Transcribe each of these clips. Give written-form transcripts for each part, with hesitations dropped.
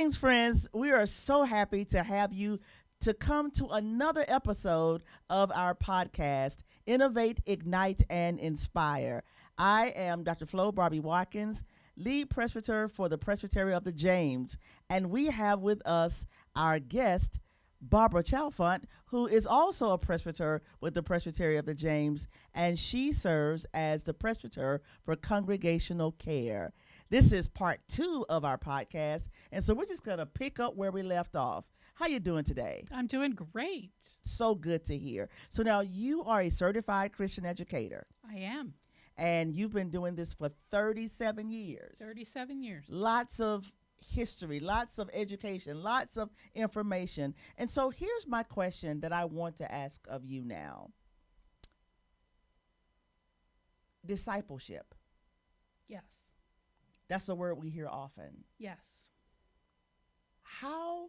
Greetings, friends. We are so happy to have you to come to another episode of our podcast, Innovate, Ignite, and Inspire. I am Dr. Flo Barbee-Watkins, lead presbyter for the Presbytery of the James, and we have with us our guest, Barbara Chalfant, who is also a presbyter with the Presbytery of the James, and she serves as the presbyter for congregational care. This is part 2 of our podcast, and so we're just going to pick up where we left off. How you doing today? I'm doing great. So good to hear. So now you are a certified Christian educator, I am. and you've been doing this for 37 years. 37 years. Lots of history, lots of education, lots of information. And so here's my question that I want to ask of you now. Discipleship. Yes. That's a word we hear often. Yes. How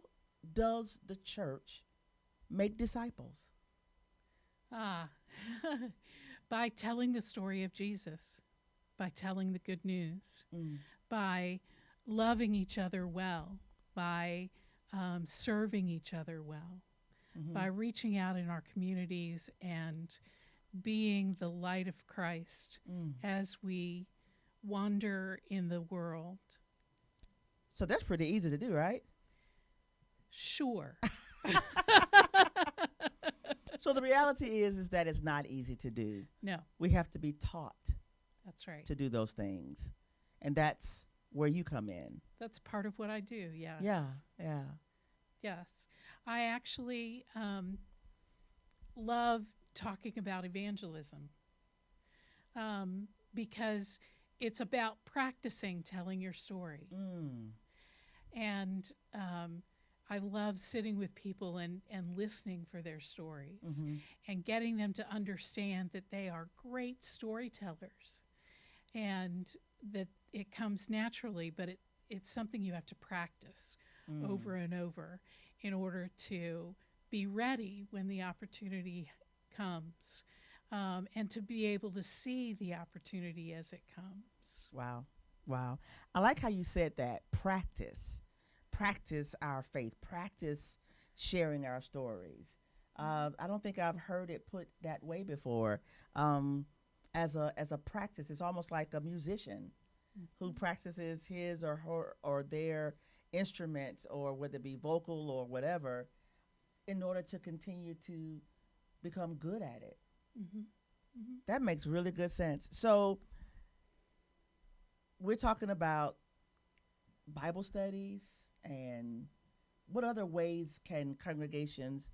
does the church make disciples? By telling the story of Jesus, by telling the good news, by loving each other well, by serving each other well, by reaching out in our communities and being the light of Christ as we wander in the world. So that's pretty easy to do, right? Sure. So the reality is that it's not easy to do. No, We have to be taught that's right. to do those things. And that's where you come in. That's part of what I do, yes. Yeah. Yes. I actually love talking about evangelism because it's about practicing telling your story. And I love sitting with people and listening for their stories and getting them to understand that they are great storytellers and that it comes naturally, but it's something you have to practice over and over in order to be ready when the opportunity comes and to be able to see the opportunity as it comes. Wow. I like how you said that. Practice our faith. Practice sharing our stories. I don't think I've heard it put that way before. As a practice, it's almost like a musician who practices his or her or their instrument, or whether it be vocal or whatever, in order to continue to become good at it. That makes really good sense. So we're talking about Bible studies, and what other ways can congregations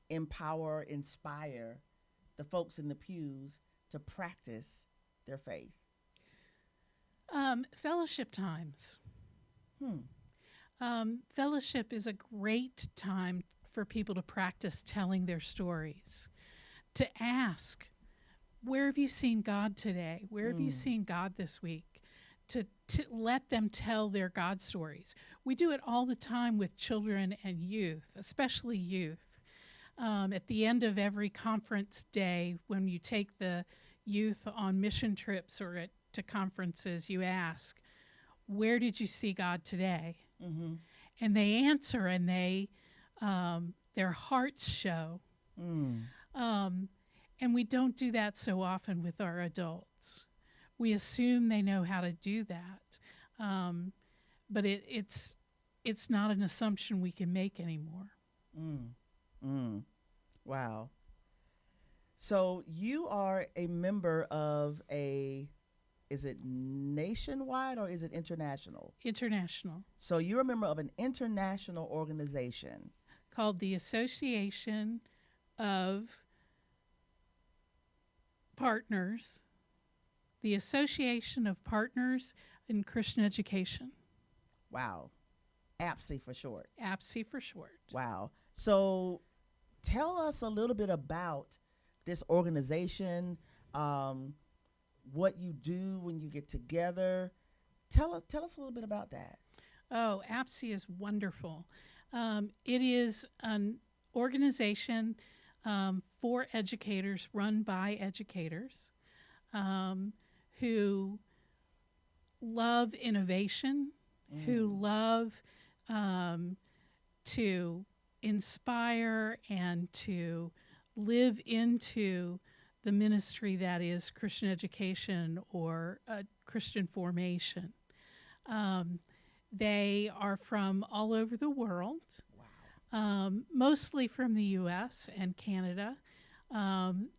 empower, inspire the folks in the pews to practice their faith? Fellowship times. Fellowship is a great time for people to practice telling their stories, to ask, where have you seen God today? Where have you seen God this week? To let them tell their God stories. We do it all the time with children and youth, especially youth. At the end of every conference day, when you take the youth on mission trips or to conferences, you ask, where did you see God today? And they answer, and their hearts show. And we don't do that so often with our adults. We assume they know how to do that, but it's not an assumption we can make anymore. Wow. So you are a member of is it nationwide or is it international? International. So you're a member of an international organization Called the Association of Partners. The Association of Partners in Christian Education. Wow. APSE for short. APSE for short. Wow. So tell us a little bit about this organization, what you do when you get together. Tell us a little bit about that. Oh, APSE is wonderful. It is an organization for educators, run by educators, who love innovation, who love to inspire and to live into the ministry that is Christian education or Christian formation. They are from all over the world, mostly from the U.S. and Canada.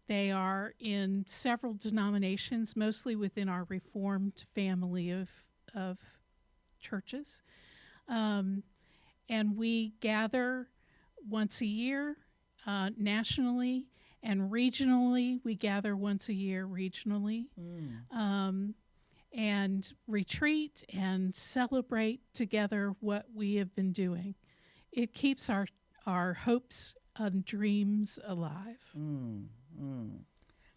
They are in several denominations, mostly within our Reformed family of churches. And we gather once a year nationally, and regionally, we gather once a year regionally, and retreat and celebrate together what we have been doing. It keeps our hopes and dreams alive.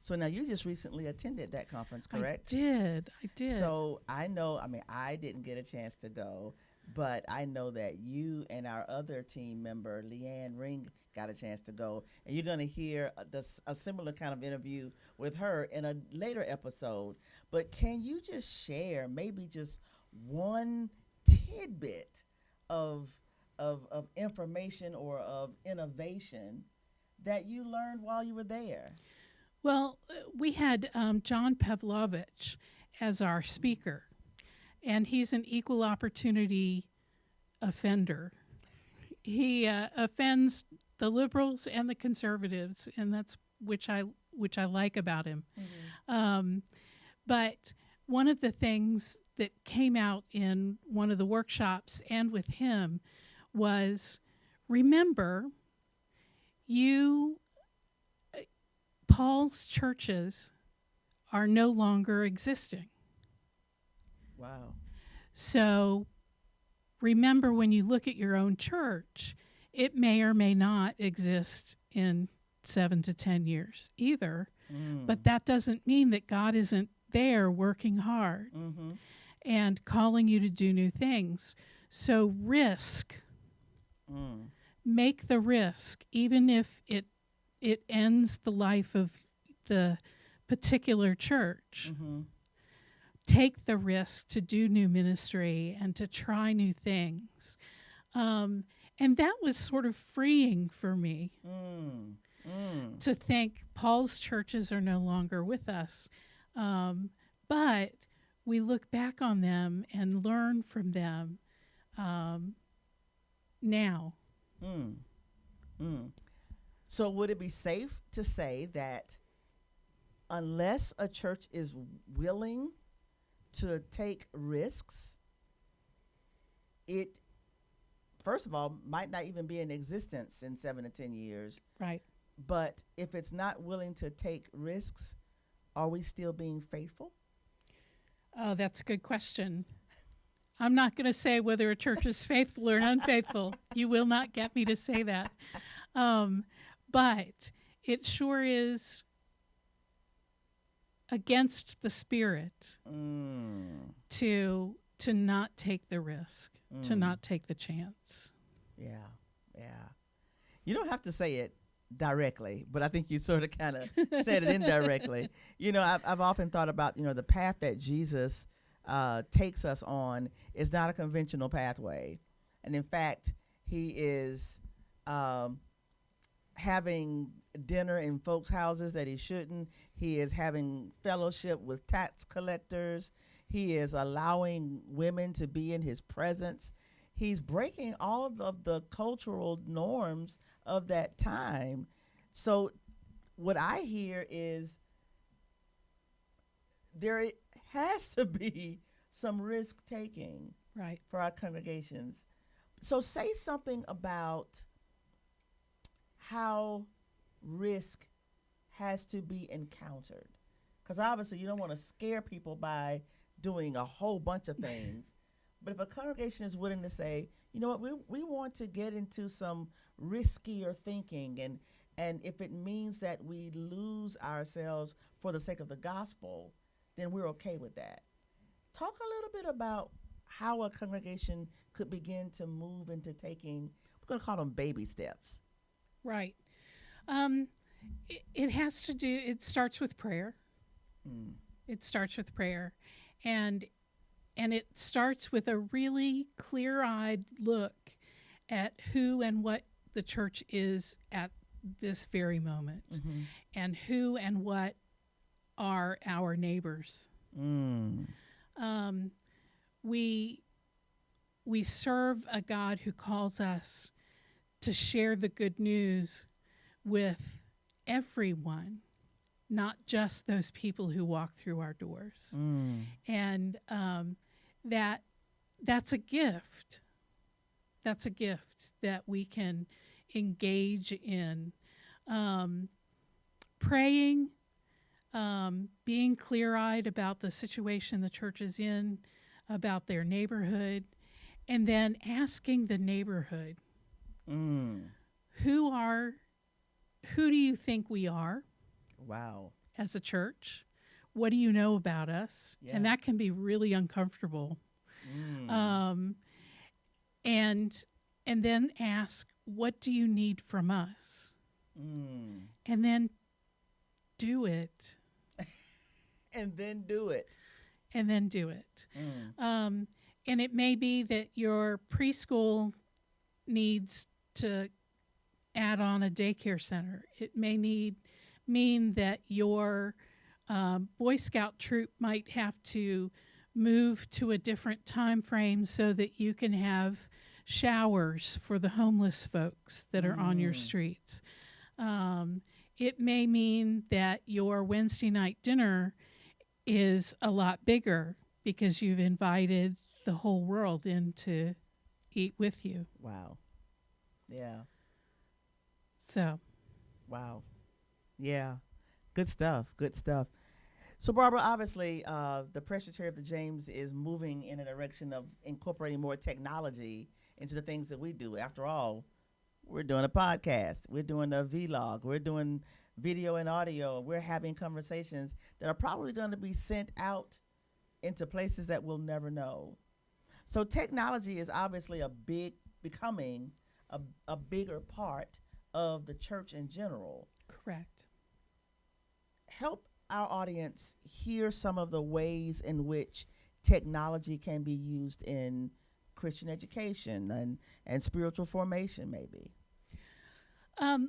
So now you just recently attended that conference, correct? I did. So I know, I didn't get a chance to go, but I know that you and our other team member, Leanne Ring, got a chance to go. And you're going to hear a similar kind of interview with her in a later episode. But can you just share maybe just one tidbit of information or of innovation that you learned while you were there? Well, we had John Pavlovich as our speaker, and he's an equal opportunity offender. He offends the liberals and the conservatives, and that's which I like about him. But one of the things that came out in one of the workshops and with him was, remember, Paul's churches are no longer existing. Wow. So remember, when you look at your own church, it may or may not exist in 7 to 10 years either. But that doesn't mean that God isn't there working hard and calling you to do new things. So risk. Make the risk, even if it ends the life of the particular church. Take the risk to do new ministry and to try new things. And that was sort of freeing for me to think Paul's churches are no longer with us. But we look back on them and learn from them now. So would it be safe to say that unless a church is willing to take risks, it, first of all, might not even be in existence in 7 to 10 years. Right. But if it's not willing to take risks, are we still being faithful? Oh, that's a good question. I'm not going to say whether a church is faithful or unfaithful. You will not get me to say that. But it sure is against the spirit to not take the risk, to not take the chance. Yeah. You don't have to say it directly, but I think you sort of kind of said it indirectly. I've often thought about, the path that Jesus takes us on is not a conventional pathway. And in fact, he is having dinner in folks' houses that he shouldn't. He is having fellowship with tax collectors. He is allowing women to be in his presence. He's breaking all of the cultural norms of that time. So what I hear is there has to be some risk taking, right, for our congregations. So say something about how risk has to be encountered, because obviously you don't want to scare people by doing a whole bunch of things. But if a congregation is willing to say, you know what, we want to get into some riskier thinking, and if it means that we lose ourselves for the sake of the gospel, then we're okay with that. Talk a little bit about how a congregation could begin to move into taking, we're going to call them baby steps. Right. It starts with prayer. It starts with prayer. And it starts with a really clear-eyed look at who and what the church is at this very moment, and who and what are our neighbors. We serve a God who calls us to share the good news with everyone, not just those people who walk through our doors. And that's a gift. That's a gift that we can engage in. Praying, being clear-eyed about the situation the church is in, about their neighborhood, and then asking the neighborhood, who do you think we are? Wow. As a church? What do you know about us? Yeah. And that can be really uncomfortable. And then ask, what do you need from us? And then do it. And then do it. And then do it. And it may be that your preschool needs to add on a daycare center. It may mean that your Boy Scout troop might have to move to a different time frame so that you can have showers for the homeless folks that are on your streets. It may mean that your Wednesday night dinner is a lot bigger because you've invited the whole world in to eat with you. Wow. Yeah. So. Wow. Yeah. Good stuff. Good stuff. So, Barbara, obviously, the Presbytery of the James is moving in a direction of incorporating more technology into the things that we do. After all, we're doing a podcast. We're doing a vlog. We're doing video and audio. We're having conversations that are probably going to be sent out into places that we'll never know. So technology is obviously becoming a bigger part of the church in general. Correct. Help our audience hear some of the ways in which technology can be used in Christian education and spiritual formation, maybe.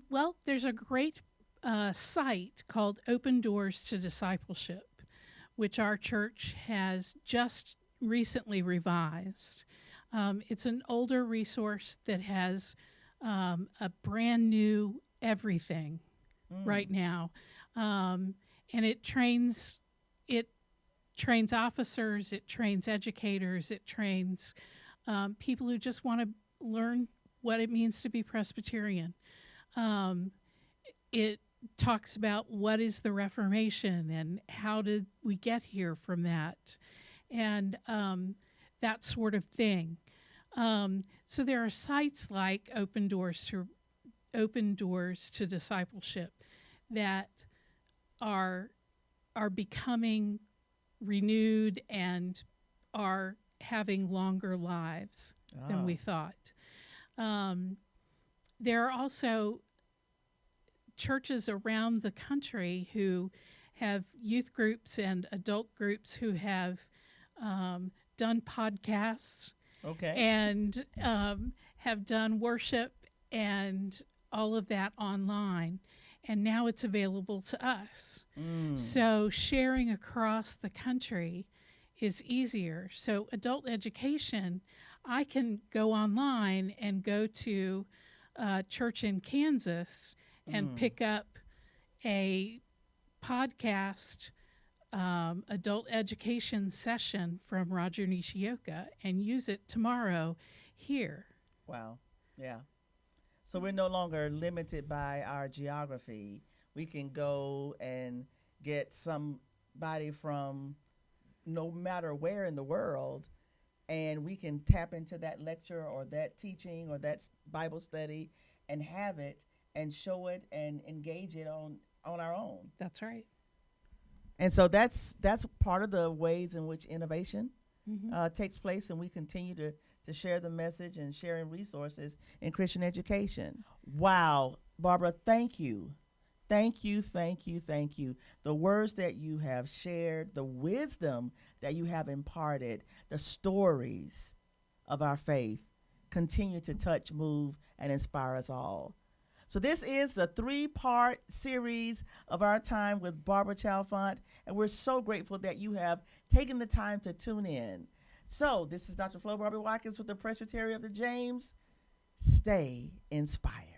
Well, there's a great site called Open Doors to Discipleship, which our church has just recently revised. It's an older resource that has a brand new everything right now. And it trains officers, it trains educators, it trains people who just want to learn what it means to be Presbyterian. It talks about what is the Reformation and how did we get here from that, and that sort of thing. So there are sites like Open Doors to Discipleship that are becoming renewed and are having longer lives than we thought. There are also churches around the country who have youth groups and adult groups who have done podcasts and have done worship and all of that online. And now it's available to us. So sharing across the country is easier. So adult education, I can go online and go to a church in Kansas and pick up a podcast adult education session from Roger Nishioka and use it tomorrow here. Wow. Yeah. So we're no longer limited by our geography. We can go and get somebody from no matter where in the world, and we can tap into that lecture or that teaching or that Bible study and have it and show it and engage it on our own. That's right. And so that's part of the ways in which innovation takes place, and we continue to share the message and sharing resources in Christian education. Wow, Barbara, thank you. Thank you, thank you, thank you. The words that you have shared, the wisdom that you have imparted, the stories of our faith continue to touch, move, and inspire us all. So this is the 3-part series of our time with Barbara Chalfant, and we're so grateful that you have taken the time to tune in. So this is Dr. Flo Barbee-Watkins with the Presbytery of the James. Stay inspired.